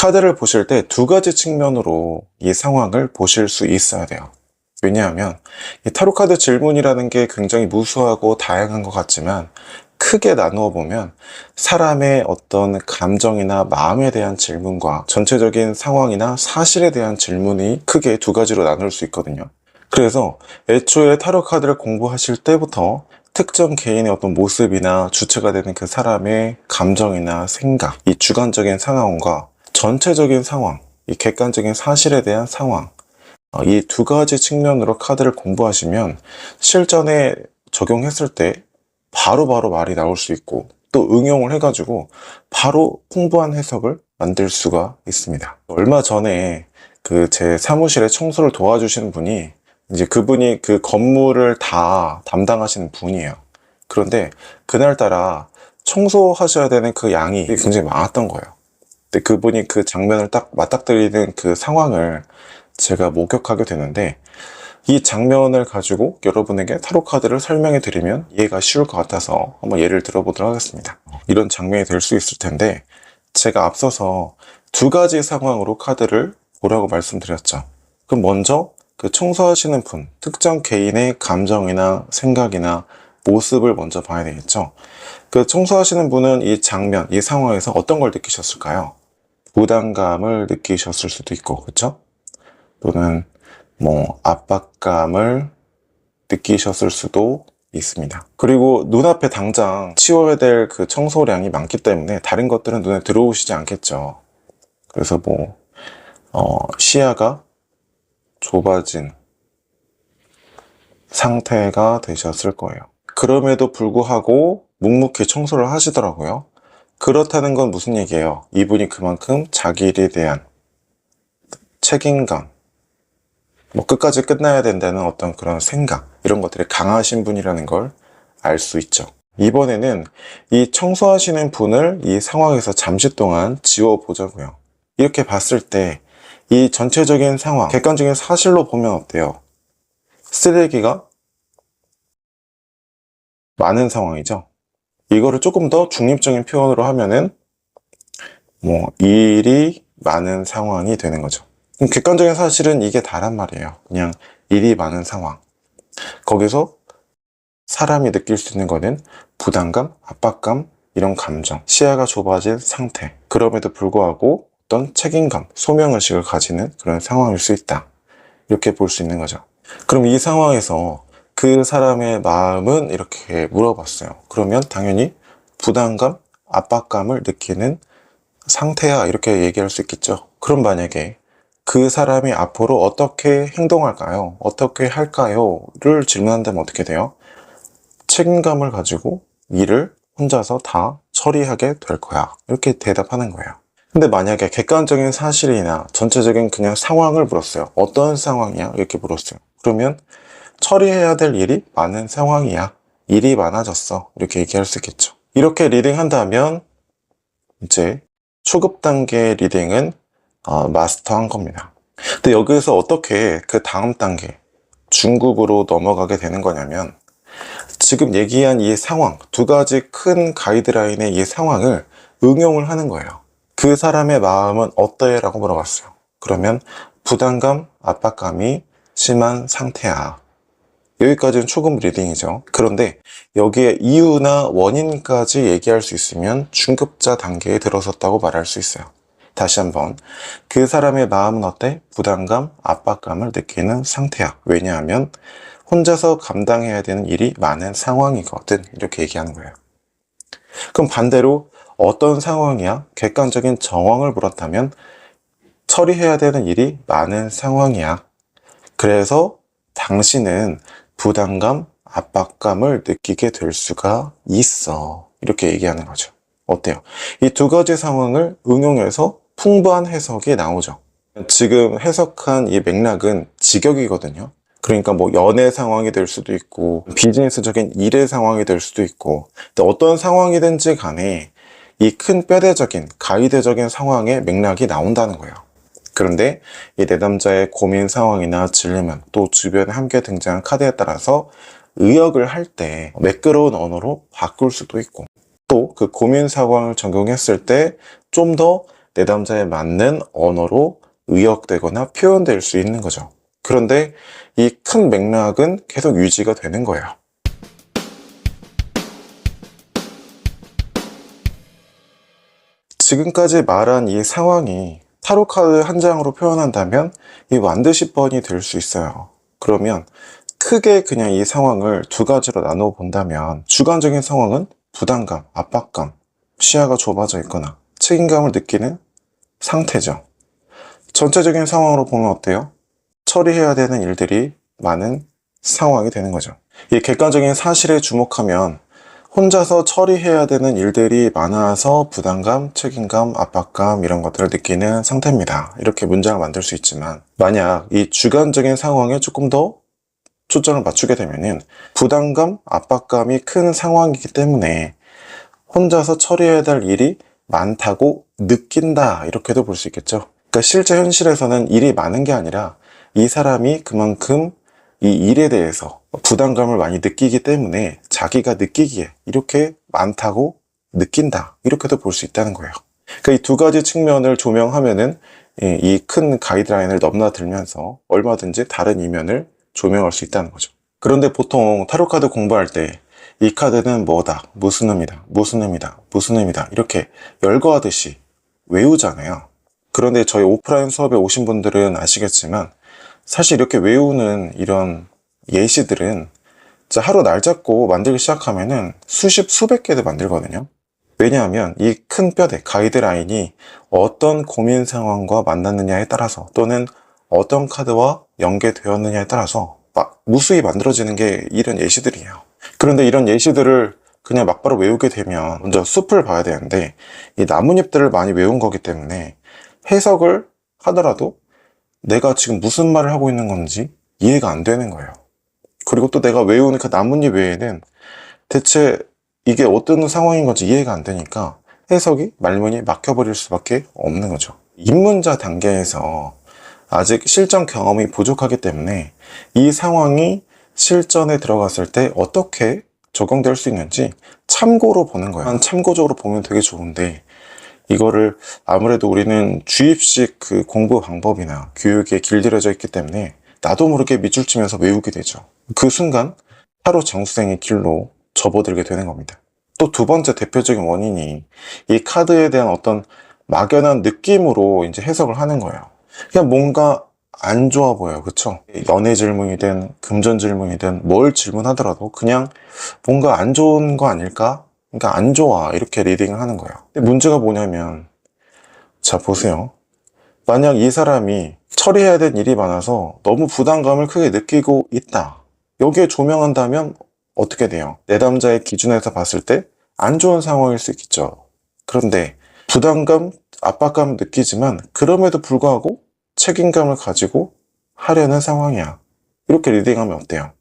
카드를 보실 때 두 가지 측면으로 이 상황을 보실 수 있어야 돼요. 왜냐하면 이 타로 카드 질문이라는 게 굉장히 무수하고 다양한 것 같지만 크게 나누어 보면 사람의 어떤 감정이나 마음에 대한 질문과 전체적인 상황이나 사실에 대한 질문이 크게 두 가지로 나눌 수 있거든요. 그래서 애초에 타로 카드를 공부하실 때부터 특정 개인의 어떤 모습이나 주체가 되는 그 사람의 감정이나 생각, 이 주관적인 상황과 전체적인 상황, 이 객관적인 사실에 대한 상황, 이 두 가지 측면으로 카드를 공부하시면 실전에 적용했을 때 바로바로 말이 나올 수 있고 또 응용을 해가지고 바로 풍부한 해석을 만들 수가 있습니다. 얼마 전에 그 제 사무실에 청소를 도와주시는 분이 이제 그분이 그 건물을 다 담당하시는 분이에요. 그런데 그날따라 청소하셔야 되는 그 양이 굉장히 많았던 거예요. 근데 그분이 그 장면을 딱 맞닥뜨리는 그 상황을 제가 목격하게 되는데 이 장면을 가지고 여러분에게 타로 카드를 설명해 드리면 이해가 쉬울 것 같아서 한번 예를 들어보도록 하겠습니다. 이런 장면이 될 수 있을 텐데 제가 앞서서 두 가지 상황으로 카드를 보라고 말씀드렸죠. 그럼 먼저 그 청소하시는 분, 특정 개인의 감정이나 생각이나 모습을 먼저 봐야 되겠죠. 그 청소하시는 분은 이 장면, 이 상황에서 어떤 걸 느끼셨을까요? 부담감을 느끼셨을 수도 있고, 그렇죠? 또는 압박감을 느끼셨을 수도 있습니다. 그리고 눈앞에 당장 치워야 될 그 청소량이 많기 때문에 다른 것들은 눈에 들어오시지 않겠죠. 그래서 시야가 좁아진 상태가 되셨을 거예요. 그럼에도 불구하고 묵묵히 청소를 하시더라고요. 그렇다는 건 무슨 얘기예요? 이분이 그만큼 자기 일에 대한 책임감, 끝까지 끝나야 된다는 어떤 그런 생각, 이런 것들이 강하신 분이라는 걸 알 수 있죠. 이번에는 이 청소하시는 분을 이 상황에서 잠시 동안 지워보자고요. 이렇게 봤을 때 이 전체적인 상황, 객관적인 사실로 보면 어때요? 쓰레기가 많은 상황이죠. 이거를 조금 더 중립적인 표현으로 하면은 일이 많은 상황이 되는 거죠. 객관적인 사실은 이게 다란 말이에요. 그냥 일이 많은 상황. 거기서 사람이 느낄 수 있는 거는 부담감, 압박감, 이런 감정, 시야가 좁아진 상태. 그럼에도 불구하고 어떤 책임감, 소명의식을 가지는 그런 상황일 수 있다. 이렇게 볼 수 있는 거죠. 그럼 이 상황에서 그 사람의 마음은 이렇게 물어봤어요. 그러면 당연히 부담감, 압박감을 느끼는 상태야, 이렇게 얘기할 수 있겠죠. 그럼 만약에 그 사람이 앞으로 어떻게 행동할까요? 어떻게 할까요? 를 질문한다면 어떻게 돼요? 책임감을 가지고 일을 혼자서 다 처리하게 될 거야. 이렇게 대답하는 거예요. 근데 만약에 객관적인 사실이나 전체적인 그냥 상황을 물었어요. 어떤 상황이야? 이렇게 물었어요. 그러면 처리해야 될 일이 많은 상황이야. 일이 많아졌어. 이렇게 얘기할 수 있겠죠. 이렇게 리딩한다면 이제 초급 단계 리딩은 마스터한 겁니다. 근데 여기서 어떻게 그 다음 단계 중급으로 넘어가게 되는 거냐면 지금 얘기한 이 상황, 두 가지 큰 가이드라인의 이 상황을 응용을 하는 거예요. 그 사람의 마음은 어때? 라고 물어봤어요. 그러면 부담감, 압박감이 심한 상태야. 여기까지는 초급 리딩이죠. 그런데 여기에 이유나 원인까지 얘기할 수 있으면 중급자 단계에 들어섰다고 말할 수 있어요. 다시 한번, 그 사람의 마음은 어때? 부담감, 압박감을 느끼는 상태야. 왜냐하면 혼자서 감당해야 되는 일이 많은 상황이거든. 이렇게 얘기하는 거예요. 그럼 반대로 어떤 상황이야? 객관적인 정황을 물었다면 처리해야 되는 일이 많은 상황이야. 그래서 당신은 부담감, 압박감을 느끼게 될 수가 있어. 이렇게 얘기하는 거죠. 어때요? 이 두 가지 상황을 응용해서 풍부한 해석이 나오죠. 지금 해석한 이 맥락은 직역이거든요. 그러니까 연애 상황이 될 수도 있고 비즈니스적인 일의 상황이 될 수도 있고, 근데 어떤 상황이든지 간에 이 큰 뼈대적인 가이드적인 상황의 맥락이 나온다는 거예요. 그런데 이 내담자의 고민 상황이나 질문, 또 주변에 함께 등장한 카드에 따라서 의역을 할 때 매끄러운 언어로 바꿀 수도 있고, 또 그 고민 상황을 적용했을 때 좀 더 내담자에 맞는 언어로 의역되거나 표현될 수 있는 거죠. 그런데 이 큰 맥락은 계속 유지가 되는 거예요. 지금까지 말한 이 상황이 타로 카드 한 장으로 표현한다면 이 완드시 번이 될 수 있어요. 그러면 크게 그냥 이 상황을 두 가지로 나누어 본다면 주관적인 상황은 부담감, 압박감, 시야가 좁아져 있거나 책임감을 느끼는 상태죠. 전체적인 상황으로 보면 어때요? 처리해야 되는 일들이 많은 상황이 되는 거죠. 이 객관적인 사실에 주목하면 혼자서 처리해야 되는 일들이 많아서 부담감, 책임감, 압박감 이런 것들을 느끼는 상태입니다. 이렇게 문장을 만들 수 있지만 만약 이 주관적인 상황에 조금 더 초점을 맞추게 되면은 부담감, 압박감이 큰 상황이기 때문에 혼자서 처리해야 될 일이 많다고 느낀다 이렇게도 볼 수 있겠죠. 그러니까 실제 현실에서는 일이 많은 게 아니라 이 사람이 그만큼 이 일에 대해서 부담감을 많이 느끼기 때문에 자기가 느끼기에 이렇게 많다고 느낀다 이렇게도 볼 수 있다는 거예요. 그러니까 이 두 가지 측면을 조명하면은 이 큰 가이드라인을 넘나들면서 얼마든지 다른 이면을 조명할 수 있다는 거죠. 그런데 보통 타로카드 공부할 때 이 카드는 뭐다, 무슨 의미다, 무슨 의미다, 무슨 의미다 이렇게 열거하듯이 외우잖아요. 그런데 저희 오프라인 수업에 오신 분들은 아시겠지만 사실 이렇게 외우는 이런 예시들은 하루 날 잡고 만들기 시작하면은 수십, 수백 개도 만들거든요. 왜냐하면 이 큰 뼈대, 가이드라인이 어떤 고민 상황과 만났느냐에 따라서 또는 어떤 카드와 연계되었느냐에 따라서 무수히 만들어지는 게 이런 예시들이에요. 그런데 이런 예시들을 그냥 막바로 외우게 되면 먼저 숲을 봐야 되는데 이 나뭇잎들을 많이 외운 거기 때문에 해석을 하더라도 내가 지금 무슨 말을 하고 있는 건지 이해가 안 되는 거예요. 그리고 또 내가 외우는 그 나뭇잎 외에는 대체 이게 어떤 상황인 건지 이해가 안 되니까 해석이 말문이 막혀버릴 수밖에 없는 거죠. 입문자 단계에서 아직 실전 경험이 부족하기 때문에 이 상황이 실전에 들어갔을 때 어떻게 적용될 수 있는지 참고로 보는 거예요. 참고적으로 보면 되게 좋은데 이거를 아무래도 우리는 주입식 그 공부 방법이나 교육에 길들여져 있기 때문에 나도 모르게 밑줄 치면서 외우게 되죠. 그 순간 타로 장수생의 길로 접어들게 되는 겁니다. 또 두 번째 대표적인 원인이 이 카드에 대한 어떤 막연한 느낌으로 이제 해석을 하는 거예요. 그냥 뭔가 안 좋아 보여요. 그쵸? 연애 질문이든 금전 질문이든 뭘 질문하더라도 그냥 뭔가 안 좋은 거 아닐까? 그러니까 안 좋아 이렇게 리딩을 하는 거예요. 근데 문제가 뭐냐면 자 보세요. 만약 이 사람이 처리해야 될 일이 많아서 너무 부담감을 크게 느끼고 있다. 여기에 조명한다면 어떻게 돼요? 내담자의 기준에서 봤을 때 안 좋은 상황일 수 있겠죠. 그런데 부담감, 압박감을 느끼지만 그럼에도 불구하고 책임감을 가지고 하려는 상황이야. 이렇게 리딩하면 어때요?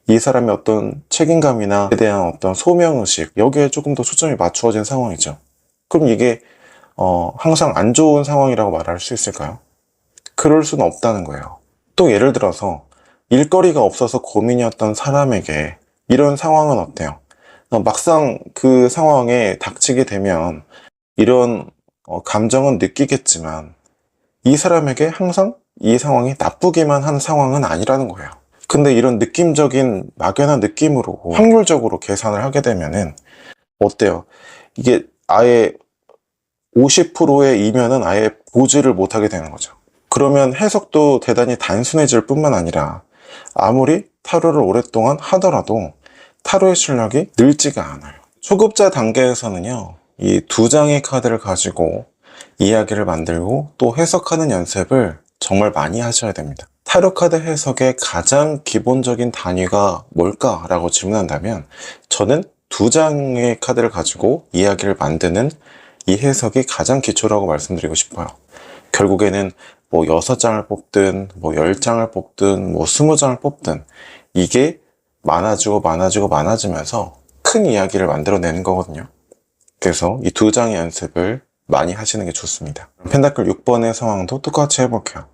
이 사람의 어떤 책임감이나 에 대한 어떤 소명의식 여기에 조금 더 초점이 맞추어진 상황이죠. 그럼 이게 항상 안 좋은 상황이라고 말할 수 있을까요? 그럴 수는 없다는 거예요. 또 예를 들어서 일거리가 없어서 고민이었던 사람에게 이런 상황은 어때요? 막상 그 상황에 닥치게 되면 이런 감정은 느끼겠지만 이 사람에게 항상 이 상황이 나쁘기만 한 상황은 아니라는 거예요. 근데 이런 느낌적인 막연한 느낌으로 확률적으로 계산을 하게 되면은 어때요? 이게 아예 50%의 이면은 아예 보지를 못하게 되는 거죠. 그러면 해석도 대단히 단순해질 뿐만 아니라 아무리 타로를 오랫동안 하더라도 타로의 실력이 늘지가 않아요. 초급자 단계에서는요, 이 두 장의 카드를 가지고 이야기를 만들고 또 해석하는 연습을 정말 많이 하셔야 됩니다. 타로 카드 해석의 가장 기본적인 단위가 뭘까라고 질문한다면 저는 두 장의 카드를 가지고 이야기를 만드는 이 해석이 가장 기초라고 말씀드리고 싶어요. 결국에는 뭐 6장을 뽑든 뭐 10장을 뽑든 뭐 20장을 뽑든 이게 많아지면서 큰 이야기를 만들어내는 거거든요. 그래서 이 두 장의 연습을 많이 하시는 게 좋습니다. 펜타클 6번의 상황도 똑같이 해볼게요.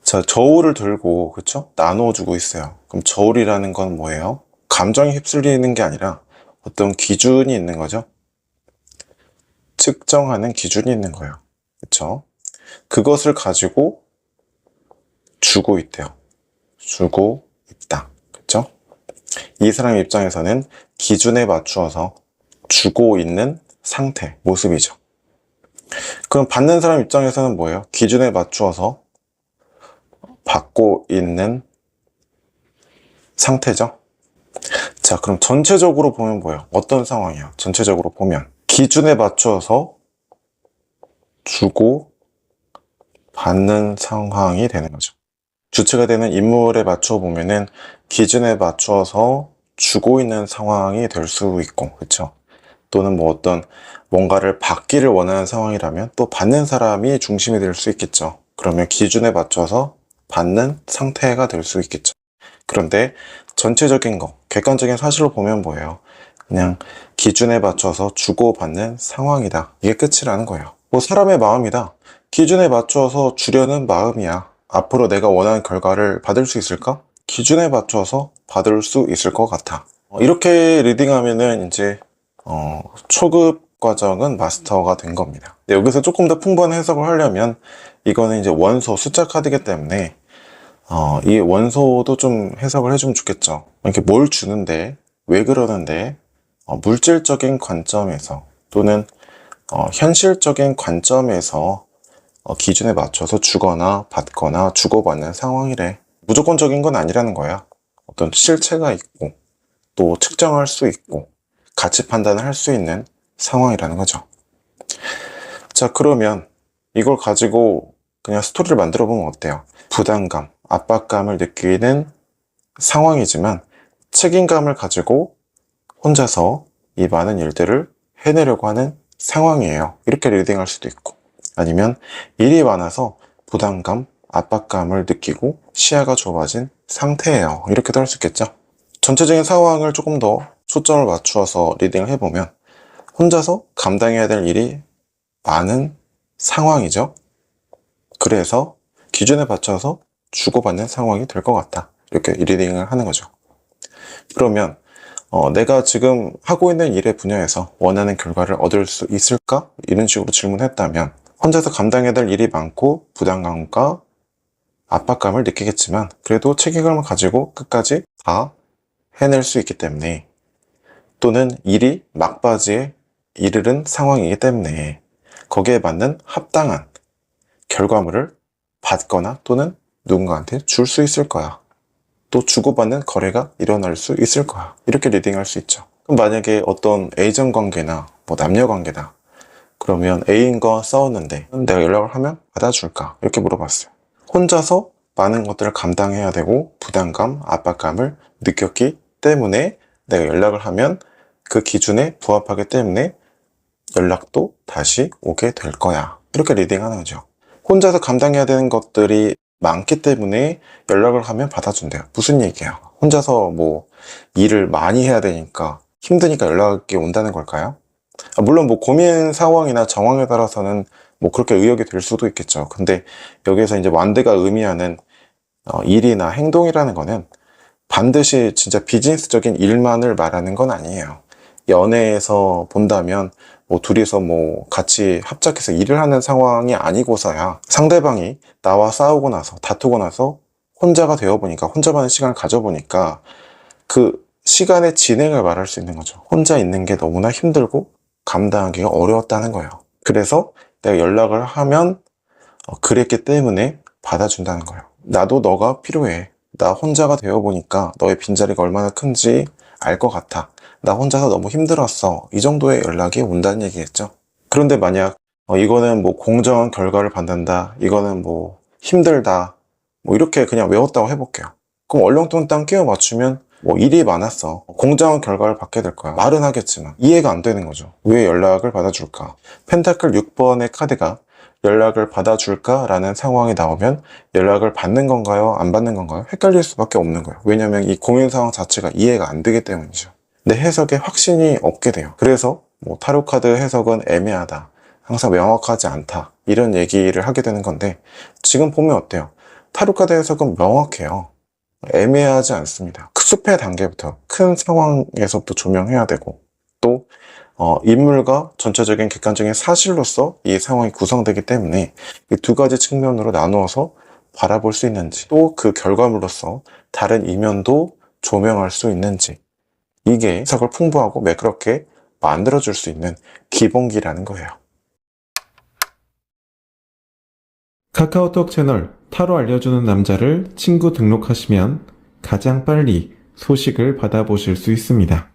자, 저울을 들고 그쵸? 나눠주고 있어요. 그럼 저울이라는 건 뭐예요? 감정이 휩쓸리는 게 아니라 어떤 기준이 있는 거죠. 측정하는 기준이 있는 거예요. 그쵸? 그것을 가지고 주고 있대요. 주고 있다. 그쵸? 이 사람 입장에서는 기준에 맞추어서 주고 있는 상태, 모습이죠. 그럼 받는 사람 입장에서는 뭐예요? 기준에 맞추어서 받고 있는 상태죠. 자, 그럼 전체적으로 보면 뭐예요? 어떤 상황이야? 전체적으로 보면 기준에 맞추어서 주고 받는 상황이 되는 거죠. 주체가 되는 인물에 맞춰 보면은 기준에 맞추어서 주고 있는 상황이 될 수 있고, 그렇죠? 또는 뭐 어떤 뭔가를 받기를 원하는 상황이라면 또 받는 사람이 중심이 될 수 있겠죠. 그러면 기준에 맞춰서 받는 상태가 될 수 있겠죠. 그런데 전체적인 거, 객관적인 사실로 보면 뭐예요? 그냥 기준에 맞춰서 주고받는 상황이다. 이게 끝이라는 거예요. 뭐 사람의 마음이다. 기준에 맞춰서 주려는 마음이야. 앞으로 내가 원하는 결과를 받을 수 있을까? 기준에 맞춰서 받을 수 있을 것 같아. 이렇게 리딩하면은 이제 초급 과정은 마스터가 된 겁니다. 근데 여기서 조금 더 풍부한 해석을 하려면 이거는 이제 원소 숫자 카드이기 때문에 이 원소도 좀 해석을 해주면 좋겠죠. 이렇게 뭘 주는데, 왜 그러는데, 물질적인 관점에서 또는 현실적인 관점에서 기준에 맞춰서 주거나 받거나 주고받는 상황이래. 무조건적인 건 아니라는 거야. 어떤 실체가 있고 또 측정할 수 있고 가치 판단을 할 수 있는 상황이라는 거죠. 자, 그러면 이걸 가지고 그냥 스토리를 만들어 보면 어때요? 부담감, 압박감을 느끼는 상황이지만 책임감을 가지고 혼자서 이 많은 일들을 해내려고 하는 상황이에요. 이렇게 리딩할 수도 있고, 아니면 일이 많아서 부담감, 압박감을 느끼고 시야가 좁아진 상태예요. 이렇게도 할 수 있겠죠. 전체적인 상황을 조금 더 초점을 맞추어서 리딩을 해보면 혼자서 감당해야 될 일이 많은 상황이죠. 그래서 기준에 맞춰서 주고받는 상황이 될 것 같다. 이렇게 리딩을 하는 거죠. 그러면 내가 지금 하고 있는 일의 분야에서 원하는 결과를 얻을 수 있을까? 이런 식으로 질문했다면 혼자서 감당해야 될 일이 많고 부담감과 압박감을 느끼겠지만 그래도 책임감을 가지고 끝까지 다 해낼 수 있기 때문에, 또는 일이 막바지에 이르는 상황이기 때문에 거기에 맞는 합당한 결과물을 받거나 또는 누군가한테 줄 수 있을 거야. 또 주고받는 거래가 일어날 수 있을 거야. 이렇게 리딩할 수 있죠. 그럼 만약에 어떤 애정 관계나 뭐 남녀 관계다. 그러면 애인과 싸웠는데 내가 연락을 하면 받아줄까? 이렇게 물어봤어요. 혼자서 많은 것들을 감당해야 되고 부담감, 압박감을 느꼈기 때문에 내가 연락을 하면 그 기준에 부합하기 때문에 연락도 다시 오게 될 거야. 이렇게 리딩하는 거죠. 혼자서 감당해야 되는 것들이 많기 때문에 연락을 하면 받아준대요. 무슨 얘기야? 혼자서 뭐 일을 많이 해야 되니까 힘드니까 연락이 온다는 걸까요? 물론 뭐 고민 상황이나 정황에 따라서는 뭐 그렇게 의역이 될 수도 있겠죠. 근데 여기서 이제 완드가 의미하는 일이나 행동이라는 거는 반드시 진짜 비즈니스적인 일만을 말하는 건 아니에요. 연애에서 본다면 뭐 둘이서 뭐 같이 합작해서 일을 하는 상황이 아니고서야 상대방이 나와 싸우고 나서 다투고 나서 혼자가 되어보니까, 혼자만의 시간을 가져보니까 그 시간의 진행을 말할 수 있는 거죠. 혼자 있는 게 너무나 힘들고 감당하기가 어려웠다는 거예요. 그래서 내가 연락을 하면 그랬기 때문에 받아준다는 거예요. 나도 너가 필요해. 나 혼자가 되어보니까 너의 빈자리가 얼마나 큰지 알 것 같아. 나 혼자서 너무 힘들었어. 이 정도의 연락이 온다는 얘기겠죠. 그런데 만약 이거는 뭐 공정한 결과를 받는다, 이거는 뭐 힘들다, 뭐 이렇게 그냥 외웠다고 해볼게요. 그럼 얼렁뚱땅 끼워 맞추면 뭐 일이 많았어, 공정한 결과를 받게 될 거야, 말은 하겠지만 이해가 안 되는 거죠. 왜 연락을 받아줄까? 펜타클 6번의 카드가 연락을 받아줄까? 라는 상황이 나오면 연락을 받는 건가요? 안 받는 건가요? 헷갈릴 수밖에 없는 거예요. 왜냐면 이 고민 상황 자체가 이해가 안 되기 때문이죠. 내 해석에 확신이 없게 돼요. 그래서 뭐 타로 카드 해석은 애매하다, 항상 명확하지 않다, 이런 얘기를 하게 되는 건데, 지금 보면 어때요? 타로 카드 해석은 명확해요. 애매하지 않습니다. 그 숲의 단계부터 큰 상황에서부터 조명해야 되고, 또 인물과 전체적인 객관적인 사실로서 이 상황이 구성되기 때문에 이 두 가지 측면으로 나누어서 바라볼 수 있는지, 또 그 결과물로서 다른 이면도 조명할 수 있는지, 이게 해석을 풍부하고 매끄럽게 만들어줄 수 있는 기본기라는 거예요. 카카오톡 채널 타로 알려주는 남자를 친구 등록하시면 가장 빨리 소식을 받아보실 수 있습니다.